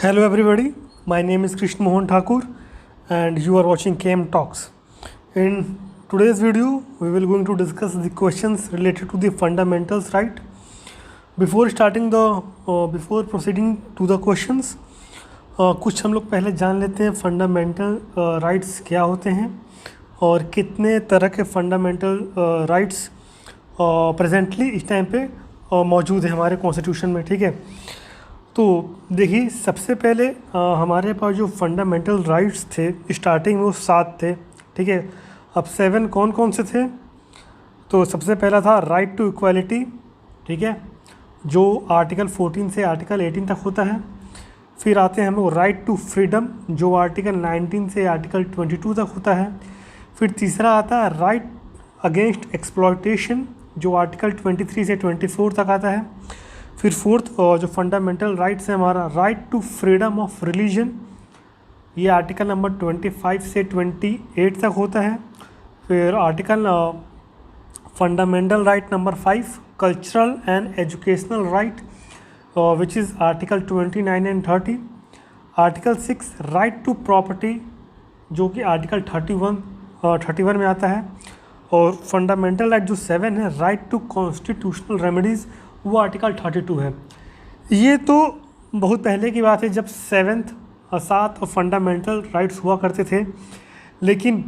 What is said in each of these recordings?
Hello everybody, my name is Krishna Mohan Thakur and you are watching KM Talks. In today's video, we will going to discuss the questions related to the fundamentals, right? Before proceeding to the questions, कुछ हम लोग पहले जान लेते हैं fundamental rights क्या होते हैं और कितने तरह के फंडामेंटल राइट्स प्रेजेंटली इस टाइम पे मौजूद है हमारे कॉन्स्टिट्यूशन में, ठीक है। तो देखिए, सबसे पहले हमारे पास जो फंडामेंटल राइट्स थे स्टार्टिंग में वो 7 थे, ठीक है। अब 7 कौन कौन से थे? तो सबसे पहला था राइट टू इक्वालिटी, ठीक है, जो आर्टिकल 14 से आर्टिकल 18 तक होता है। फिर आते हैं हम लोग राइट टू फ्रीडम, जो आर्टिकल 19 से आर्टिकल 22 तक होता है। फिर तीसरा आता है राइट अगेंस्ट एक्सप्लॉयटेशन, जो आर्टिकल 23 से 24 तक आता है। फिर फोर्थ जो फंडामेंटल राइट्स है हमारा right to freedom of religion, ये आर्टिकल नंबर 25 से 28 तक होता है। फिर article fundamental right number 5 cultural and educational right, which is article 29 and 30। Article 6 right to property, जो कि आर्टिकल 31 में आता है। और फंडामेंटल राइट जो 7 है राइट टू कॉन्स्टिट्यूशनल रेमेडीज़, वो आर्टिकल 32 है। ये तो बहुत पहले की बात है जब 7 फंडामेंटल राइट्स हुआ करते थे, लेकिन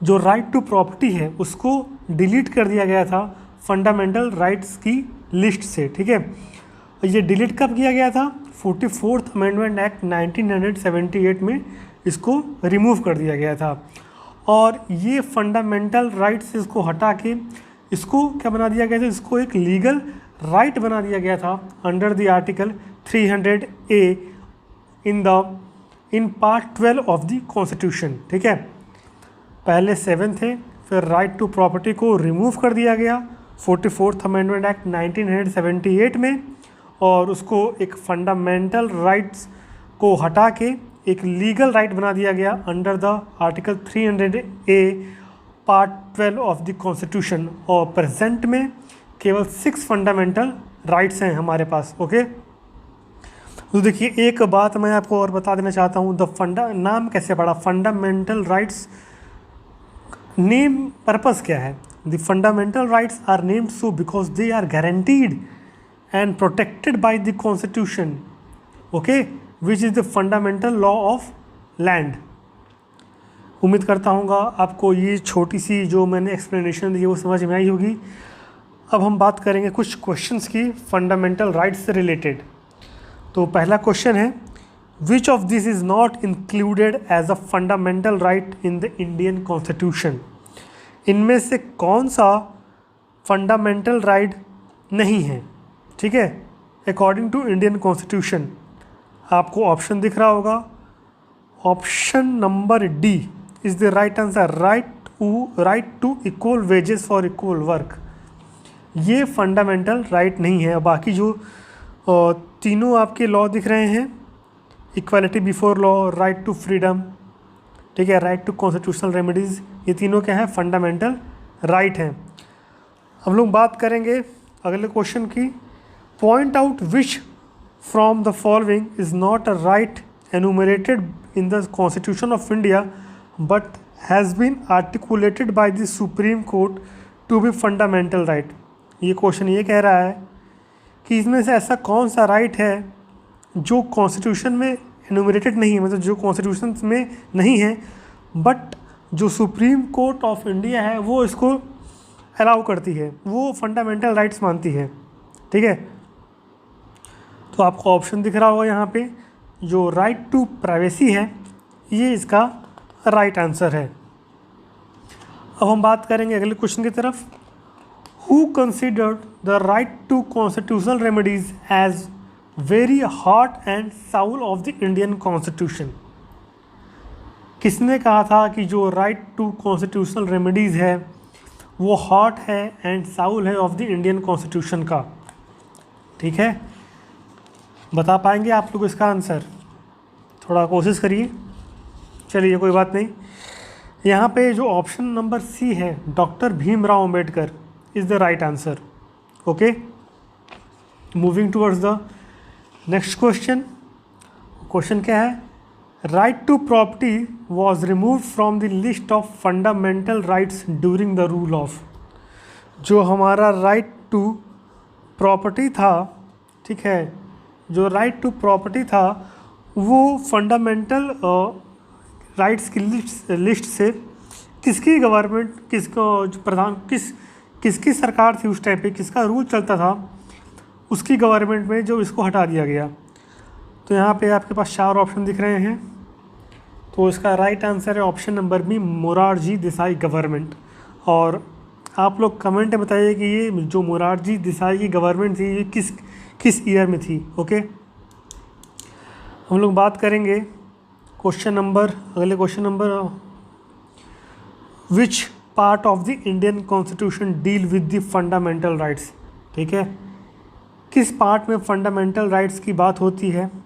जो राइट टू प्रॉपर्टी है उसको डिलीट कर दिया गया था फंडामेंटल राइट्स की लिस्ट से, ठीक है। ये डिलीट कब किया गया था? 44th अमेंडमेंट एक्ट 1978 में इसको रिमूव कर दिया गया था। और ये फंडामेंटल राइट्स इसको हटा के इसको क्या बना दिया गया था? इसको एक लीगल राइट बना दिया गया था under the article 300A in part 12 of the constitution, ठीक है। पहले 7 थे, फिर राइट टू प्रॉपर्टी को रिमूव कर दिया गया 44th अमेंडमेंट एक्ट 1978 में, और उसको एक फंडामेंटल राइट्स को हटा के एक लीगल राइट बना दिया गया under the article 300A part 12 of the constitution. और प्रेजेंट में केवल 6 फंडामेंटल राइट्स हैं हमारे पास, ओके। तो देखिए, एक बात मैं आपको और बता देना चाहता हूँ, नाम कैसे पड़ा फंडामेंटल राइट्स? नेम पर्पस क्या है? The fundamental rights are named so because they are guaranteed and protected by the constitution, okay, which is the fundamental law of land. उम्मीद करता हूँ आपको ये छोटी सी जो मैंने एक्सप्लेनेशन दी वो समझ में आई होगी। अब हम बात करेंगे कुछ क्वेश्चंस की फंडामेंटल राइट्स से रिलेटेड। तो पहला क्वेश्चन है, which of this is not included as a fundamental right in the Indian constitution? इनमें से कौन सा फंडामेंटल राइट नहीं है, ठीक है, अकॉर्डिंग टू इंडियन कॉन्स्टिट्यूशन? आपको ऑप्शन दिख रहा होगा। Option number D is the right answer, right to equal wages for equal work. ये फंडामेंटल राइट नहीं है। बाकी जो तीनों आपके लॉ दिख रहे हैं, equality before law, right to freedom, ठीक है, राइट टू कॉन्स्टिट्यूशनल रेमेडीज़, ये तीनों क्या है? फंडामेंटल राइट हैं। हम लोग बात करेंगे अगले क्वेश्चन की। Point out which from the following is not a right enumerated in the Constitution of India but has been articulated by the Supreme Court to be fundamental right। ये question ये कह रहा है कि इसमें से ऐसा कौन सा राइट है जो कॉन्स्टिट्यूशन में एनुमरेटेड नहीं है, मतलब जो कॉन्स्टिट्यूशन में नहीं है, बट जो सुप्रीम कोर्ट ऑफ इंडिया है वो इसको अलाउ करती है, वो फंडामेंटल राइट्स मानती है, ठीक है। तो आपको ऑप्शन दिख रहा होगा यहाँ पे, जो राइट टू प्राइवेसी है ये इसका राइट आंसर है। अब हम बात करेंगे अगले क्वेश्चन की तरफ। Who considered the right to constitutional remedies as very heart and soul of the Indian constitution? किसने कहा था कि जो राइट टू कॉन्स्टिट्यूशनल रेमेडीज़ है वो हार्ट है एंड साउल है ऑफ द इंडियन कॉन्स्टिट्यूशन का, ठीक है? बता पाएंगे आप लोग इसका आंसर? थोड़ा कोशिश करिए। चलिए, कोई बात नहीं। यहाँ पे जो ऑप्शन नंबर सी है, doctor Bhimrao Ambedkar is the right answer, okay. Moving towards the next question. Question क्या है, right to property was remove from the list of fundamental rights during the rule of. जो हमारा राइट टू प्रॉपर्टी था, ठीक है, जो right to property था वो फंडामेंटल राइट्स की लिस्ट से किसकी गवर्नमेंट, किसको जो प्रधान किसकी सरकार थी उस टाइम पे, किसका रूल चलता था, उसकी गवर्नमेंट में जो इसको हटा दिया गया। तो यहाँ पे आपके पास 4 ऑप्शन दिख रहे हैं, तो इसका राइट आंसर है option number B, Morarji Desai government. और आप लोग कमेंट में बताइए कि ये जो मोरारजी देसाई की गवर्नमेंट थी ये किस ईयर में थी। ओके, हम लोग बात करेंगे अगले question number, which part of the Indian constitution deal with the fundamental rights. ठीक है, किस पार्ट में फंडामेंटल राइट्स की बात होती है। तो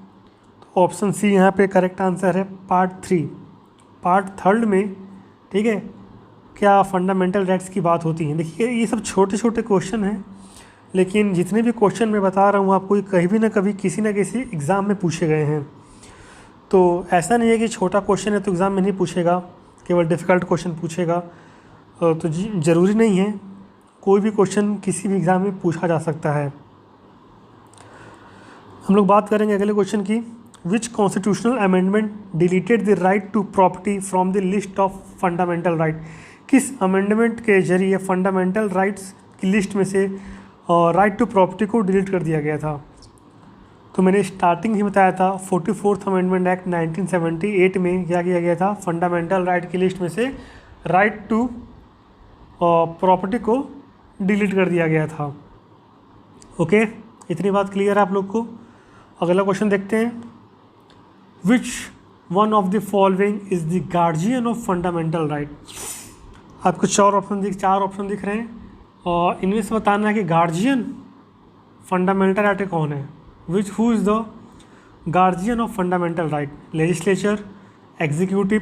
ऑप्शन सी यहाँ पे करेक्ट आंसर है, पार्ट 3, पार्ट 3 में। ठीक है, क्या फंडामेंटल राइट्स की बात होती है। देखिए ये सब छोटे छोटे क्वेश्चन हैं, लेकिन जितने भी क्वेश्चन मैं बता रहा हूँ आपको, ये कहीं ना कभी किसी न किसी एग्ज़ाम में पूछे गए हैं। तो ऐसा नहीं है कि छोटा क्वेश्चन है तो एग्ज़ाम में नहीं पूछेगा, केवल डिफ़िकल्ट क्वेश्चन पूछेगा। तो ज़रूरी नहीं है, कोई भी क्वेश्चन किसी भी एग्ज़ाम में पूछा जा सकता है। हम लोग बात करेंगे अगले क्वेश्चन की, which constitutional amendment deleted the right to property from the list of fundamental right. किस अमेंडमेंट के जरिए फंडामेंटल राइट्स की लिस्ट में से राइट टू प्रॉपर्टी को डिलीट कर दिया गया था। तो मैंने स्टार्टिंग ही बताया था 44th अमेंडमेंट एक्ट 1978 में क्या किया गया था, फंडामेंटल राइट की लिस्ट में से राइट टू प्रॉपर्टी को डिलीट कर दिया गया था। ओके, इतनी बात क्लियर है आप लोग को। अगला क्वेश्चन देखते हैं, which one of the following is the guardian of fundamental right. आपको 4 ऑप्शन दिख रहे हैं और इनमें से बताना है कि गार्जियन फंडामेंटल राइट कौन है। Which who is the guardian of fundamental right, legislature, executive,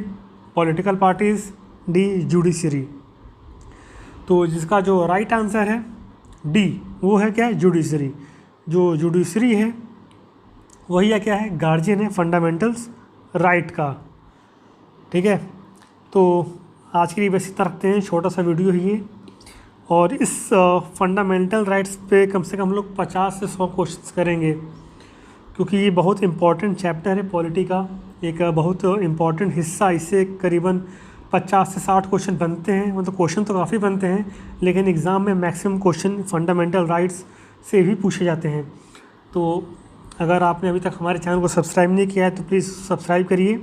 political parties, D judiciary. तो जिसका जो राइट आंसर है डी, वो है क्या है, जुडिशरी। जो जुडिशरी है वही क्या है, गार्जियन है फंडामेंटल्स राइट का। ठीक है, तो आज के लिए बस इतना रखते हैं, छोटा सा वीडियो ही है। और इस फंडामेंटल राइट्स पे कम से कम हम लोग 50 से 100 क्वेश्चंस करेंगे, क्योंकि ये बहुत इंपॉर्टेंट चैप्टर है पॉलिटी का, एक बहुत इंपॉर्टेंट हिस्सा। इससे करीबन 50 से 60 क्वेश्चन बनते हैं, मतलब क्वेश्चन तो काफ़ी बनते हैं, लेकिन एग्ज़ाम में मैक्सिमम क्वेश्चन फंडामेंटल राइट्स से भी पूछे जाते हैं। तो अगर आपने अभी तक हमारे चैनल को सब्सक्राइब नहीं किया है तो प्लीज़ सब्सक्राइब करिए।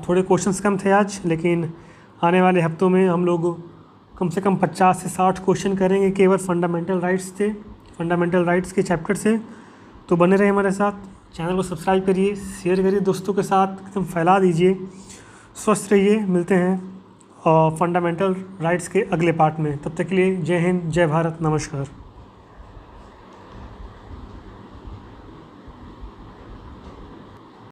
थोड़े क्वेश्चंस कम थे आज, लेकिन आने वाले हफ्तों में हम लोग कम से कम 50 से 60 क्वेश्चन करेंगे केवल फंडामेंटल राइट्स के चैप्टर से। तो बने रहे हमारे साथ, चैनल को सब्सक्राइब करिए, शेयर करिए दोस्तों के साथ, एकदम फैला दीजिए। स्वस्थ रहिए, मिलते हैं फंडामेंटल राइट्स के अगले पार्ट में। तब तक के लिए जय हिंद, जय भारत, नमस्कार।